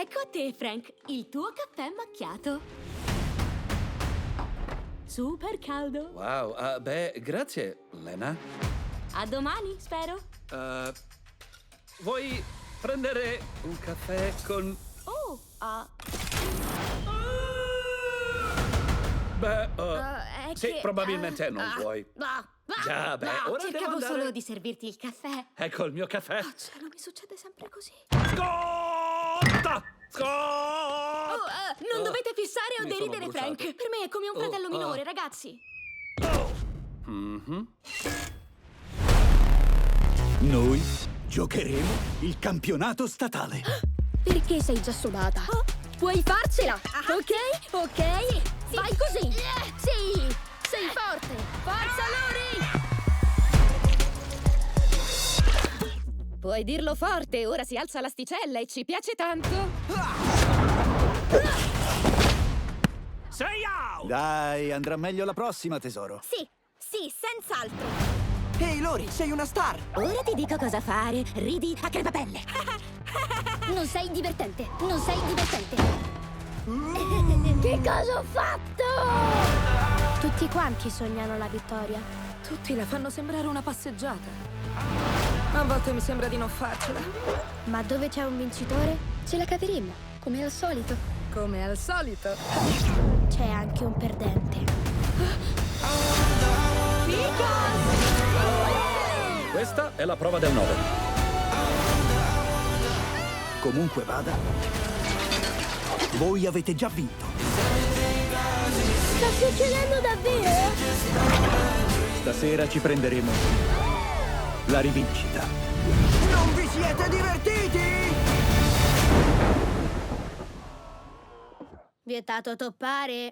Ecco a te, Frank, il tuo caffè macchiato. Super caldo. Wow, grazie, Lena. A domani, spero. Vuoi prendere un caffè con... Oh, è sì, che, probabilmente non vuoi. Già, ora devo cercavo andare. solo di servirti il caffè. Ecco il mio caffè. Oh, cielo, mi succede sempre così. Scotta! Non dovete fissare o Mi sono deridere bruciato. Frank. Per me è come un fratello minore, ragazzi. Noi giocheremo il campionato statale. Perché sei già sudata? Puoi farcela, ok? Ok? Sì. Vai così! Sì! Sei forte! Forza, Lori! Puoi dirlo forte, ora si alza l'asticella e ci piace tanto! Sei out! Dai, andrà meglio la prossima, tesoro. Sì, senz'altro! Ehi, Lori, sei una star! Ora ti dico cosa fare. Ridi a crepapelle. Non sei divertente. Non sei divertente. Che cosa ho fatto? Tutti quanti sognano la vittoria. Tutti la fanno sembrare una passeggiata. A volte mi sembra di non farcela. Ma dove c'è un vincitore, ce la caveremo, come al solito. Come al solito. C'è anche un perdente. Questa è la prova del 9. Comunque vada, voi avete già vinto. Sta succedendo davvero? Stasera ci prenderemo la rivincita. Non vi siete divertiti? Vietato toppare.